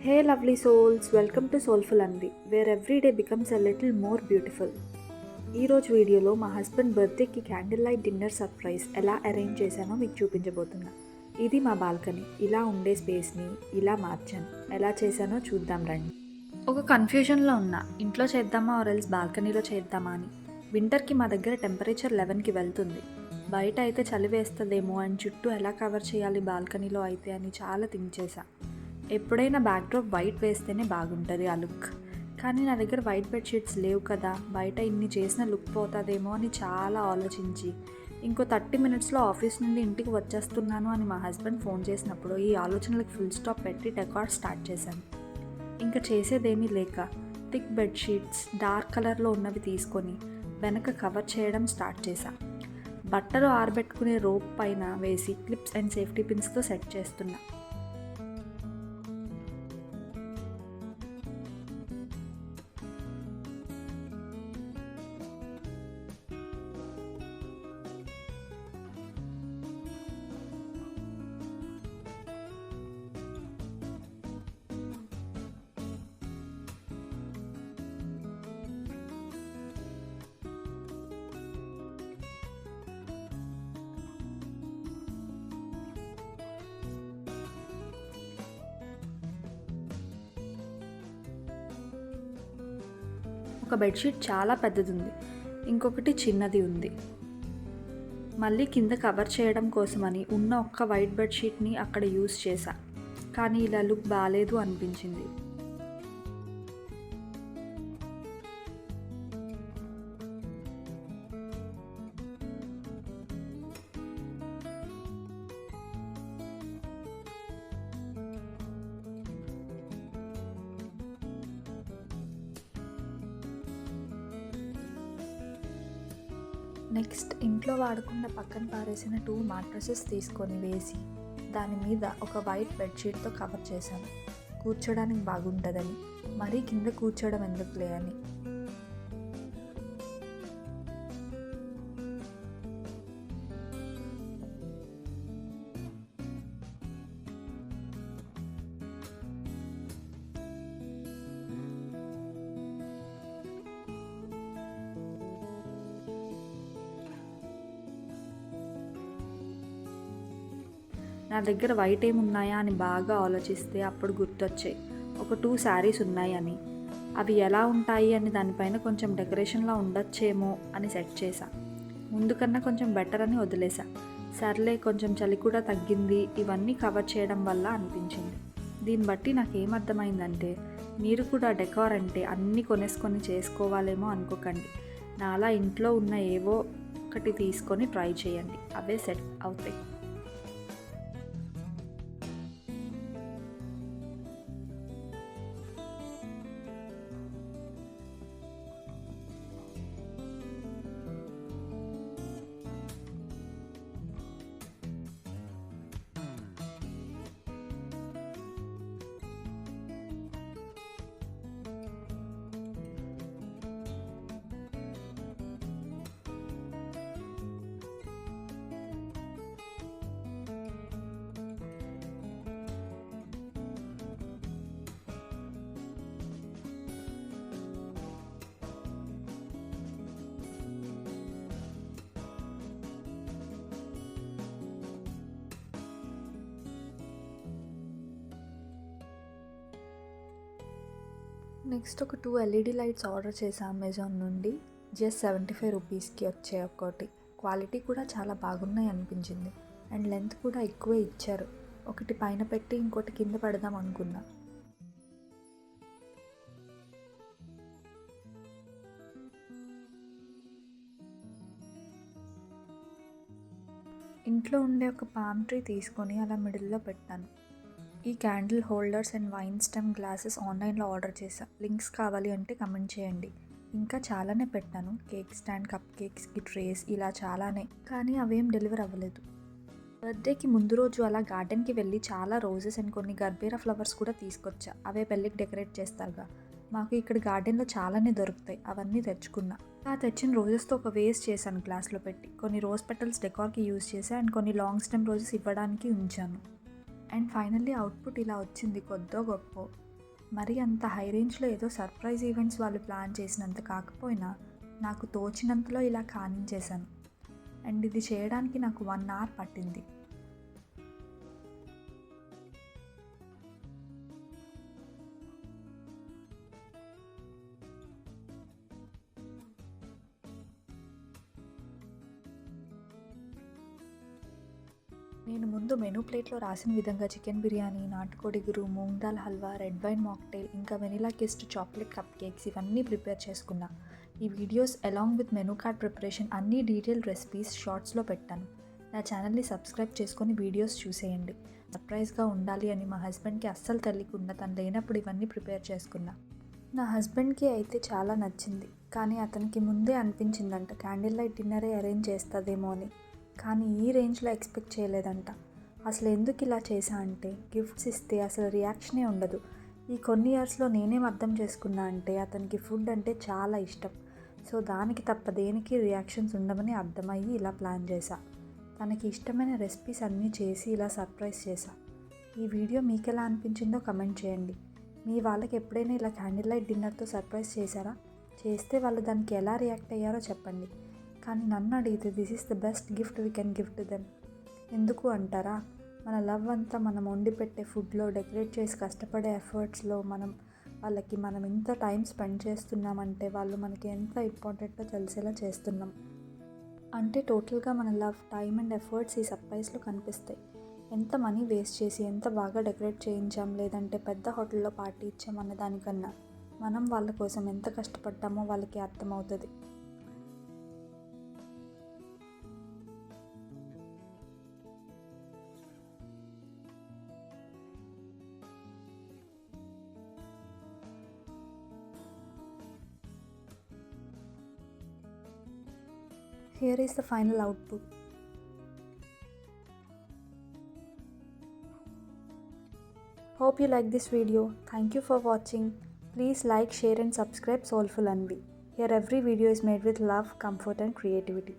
Hey lovely souls, welcome to Soulful Anvi, where every day becomes a little more beautiful. ఈ రోజు వీడియోలో మా husband బర్త్డేకి candle light dinner surprise ఎలా arrange చేశానో మీకు చూపించబోతున్నా. ఇది మా బాల్కనీ. ఇలా ఉండే స్పేస్ని ఇలా మార్చాను. ఎలా చేశానో చూద్దాం రండి. ఒక కన్ఫ్యూజన్లో ఉన్నా, ఇంట్లో చేద్దామా ఆర్ ఎల్స్ బాల్కనీలో చేద్దామా అని. వింటర్కి మా దగ్గర టెంపరేచర్ 11కి వెళ్తుంది. బయట అయితే చలి వేస్తుందేమో అండ్ చుట్టూ ఎలా కవర్ చేయాలి బాల్కనీలో అయితే అని చాలా థింక్ చేశా. ఎప్పుడైనా బ్యాక్డ్రాప్ వైట్ వేస్తేనే బాగుంటుంది ఆ లుక్. కానీ నా దగ్గర వైట్ బెడ్షీట్స్ లేవు కదా, బయట ఇన్ని చేసిన లుక్ పోతుందేమో అని చాలా ఆలోచించి ఇంకో 30 మినిట్స్లో ఆఫీస్ నుండి ఇంటికి వచ్చేస్తున్నాను అని మా హస్బెండ్ ఫోన్ చేసినప్పుడు ఈ ఆలోచనలకు ఫుల్ స్టాప్ పెట్టి డెకార్ స్టార్ట్ చేశాను. ఇంకా చేసేదేమీ లేక థిక్ బెడ్షీట్స్ డార్క్ కలర్లో ఉన్నవి తీసుకొని వెనక కవర్ చేయడం స్టార్ట్ చేశా. బట్టలు ఆరబెట్టుకునే రోప్ పైన వేసి క్లిప్స్ అండ్ సేఫ్టీ పిన్స్తో సెట్ చేస్తున్నా. ఒక బెడ్షీట్ చాలా పెద్దది ఉంది, ఇంకొకటి చిన్నది ఉంది. మళ్ళీ కింద కవర్ చేయడం కోసమని ఉన్న ఒక్క వైట్ బెడ్షీట్ని అక్కడ యూస్ చేశా. కానీ ఇలా లుక్ బాగాలేదు అనిపించింది. నెక్స్ట్ ఇంట్లో వాడకుండా పక్కన పారేసిన 2 మాట్రసెస్ తీసుకొని వేసి దాని మీద ఒక వైట్ బెడ్షీట్తో కవర్ చేశాను. కూర్చోడానికి బాగుంటుందని, మరీ కింద కూర్చోవడం ఎందుకులే అని. నా దగ్గర వైట్ ఏమున్నాయా అని బాగా ఆలోచిస్తే అప్పుడు గుర్తొచ్చాయి ఒక 2 శారీస్ ఉన్నాయి అని. అవి ఎలా ఉంటాయి అని దానిపైన కొంచెం డెకరేషన్లా ఉండొచ్చేమో అని సెట్ చేశా. ముందు కన్నా కొంచెం బెటర్ అని వదిలేసా. సర్లే కొంచెం చలి కూడా తగ్గింది ఇవన్నీ కవర్ చేయడం వల్ల అనిపించింది. దీన్ని బట్టి నాకేమర్థమైందంటే మీరు కూడా డెకార్ అంటే అన్నీ కొనేసుకొని చేసుకోవాలేమో అనుకోకండి. నాలా ఇంట్లో ఉన్న ఏవో ఒకటి తీసుకొని ట్రై చేయండి, అవే సెట్ అవుతాయి. నెక్స్ట్ ఒక 2 ఎల్ఈడి లైట్స్ ఆర్డర్ చేసా అమెజాన్ నుండి. జస్ట్ 75 రూపీస్కి వచ్చాయి ఒక్కటి. క్వాలిటీ కూడా చాలా బాగున్నాయి అనిపించింది అండ్ లెంత్ కూడా ఎక్కువే ఇచ్చారు. ఒకటి పైన పెట్టి ఇంకోటి కింద పెడదాం అనుకున్నా. ఇంట్లో ఉండే ఒక పామ్ ట్రీ తీసుకొని అలా మిడిల్లో పెట్టాను. ఈ candle holders and wine stem glasses ఆన్లైన్లో ఆర్డర్ చేశా. లింక్స్ కావాలి అంటే కమెంట్ చేయండి. ఇంకా చాలానే పెట్టాను, కేక్ స్టాండ్, కప్ కేక్స్కి ట్రేస్, ఇలా చాలానే. కానీ అవేం డెలివర్ అవ్వలేదు. బర్త్డేకి ముందు రోజు అలా గార్డెన్కి వెళ్ళి చాలా రోజెస్ అండ్ కొన్ని గర్బేరా ఫ్లవర్స్ కూడా తీసుకొచ్చా. అవే పెళ్ళికి డెకరేట్ చేస్తారుగా, మాకు ఇక్కడ గార్డెన్లో చాలానే దొరుకుతాయి, అవన్నీ తెచ్చుకున్నా. ఆ తెచ్చిన రోజెస్తో ఒక వేస్ట్ చేశాను గ్లాస్లో పెట్టి. కొన్ని రోజ్ పెటల్స్ డెకార్కి యూజ్ చేశా అండ్ కొన్ని లాంగ్ స్టెమ్ రోజెస్ ఇవ్వడానికి ఉంచాను. అండ్ ఫైనల్లీ అవుట్పుట్ ఇలా వచ్చింది, కొద్దో గొప్పో. మరి అంత హై రేంజ్లో ఏదో సర్ప్రైజ్ ఈవెంట్స్ వాళ్ళు ప్లాన్ చేసినంత కాకపోయినా నాకు తోచినంతలో ఇలా కానించేశాను. అండ్ ఇది చేయడానికి నాకు 1 hour పట్టింది. నేను ముందు మెనూ ప్లేట్లో రాసిన విధంగా చికెన్ బిర్యానీ, నాటుకోడి గురు, moong dal halwa, red wine mocktail, ఇంకా vanilla kissed chocolate cupcakes ఇవన్నీ ప్రిపేర్ చేసుకున్నా. ఈ videos along with menu card preparation అన్ని డీటెయిల్ రెసిపీస్ షార్ట్స్లో పెట్టాను. నా ఛానల్ని సబ్స్క్రైబ్ చేసుకొని వీడియోస్ చూసేయండి. సర్ప్రైజ్గా ఉండాలి అని మా హస్బెండ్కి అస్సలు తెలియకుండా తను లేనప్పుడు ఇవన్నీ ప్రిపేర్ చేసుకున్నా. నా హస్బెండ్కి అయితే చాలా నచ్చింది, కానీ అతనికి ముందే అనిపించిందంట క్యాండిల్ లైట్ డిన్నరే అరేంజ్ చేస్తుందేమో అని. కానీ ఈ రేంజ్లో ఎక్స్పెక్ట్ చేయలేదంట. అసలు ఎందుకు ఇలా చేశా అంటే, గిఫ్ట్స్ ఇస్తే అసలు రియాక్షనే ఉండదు. ఈ కొన్ని ఇయర్స్లో నేనేం అర్థం చేసుకున్నా అంటే అతనికి ఫుడ్ అంటే చాలా ఇష్టం. సో దానికి తప్ప దేనికి రియాక్షన్స్ ఉండవని అర్థమయ్యి ఇలా ప్లాన్ చేశా. తనకి ఇష్టమైన రెసిపీస్ అన్నీ చేసి ఇలా సర్ప్రైజ్ చేశా. ఈ వీడియో మీకు ఎలా అనిపించిందో కమెంట్ చేయండి. మీ వాళ్ళకి ఎప్పుడైనా ఇలా క్యాండిల్ లైట్ డిన్నర్తో సర్ప్రైజ్ చేశారా? చేస్తే వాళ్ళు దానికి ఎలా రియాక్ట్ అయ్యారో చెప్పండి. కానీ నన్ను అడిగితే this is the best gift we can give to them. ఎందుకు అంటారా? మన లవ్ అంతా మనం వండి పెట్టే ఫుడ్లో, డెకరేట్ చేసి కష్టపడే ఎఫర్ట్స్లో, మనం ఎంత టైం స్పెండ్ చేస్తున్నామంటే వాళ్ళు మనకి ఎంత ఇంపార్టెంటో తెలిసేలా చేస్తున్నాం. అంటే టోటల్గా మన లవ్, టైం అండ్ ఎఫర్ట్స్ ఈ సర్ప్రైజ్లో కనిపిస్తాయి. ఎంత మనీ వేస్ట్ చేసి ఎంత బాగా డెకరేట్ చేయించాం, లేదంటే పెద్ద హోటల్లో పార్టీ ఇచ్చాం అన్న దానికన్నా మనం వాళ్ళ కోసం ఎంత కష్టపడ్డామో వాళ్ళకి అర్థమవుతుంది. Here is the final output. Hope you like this video. Thank you for watching. Please like, share and subscribe Soulful Anvi. Here every video is made with love, comfort and creativity.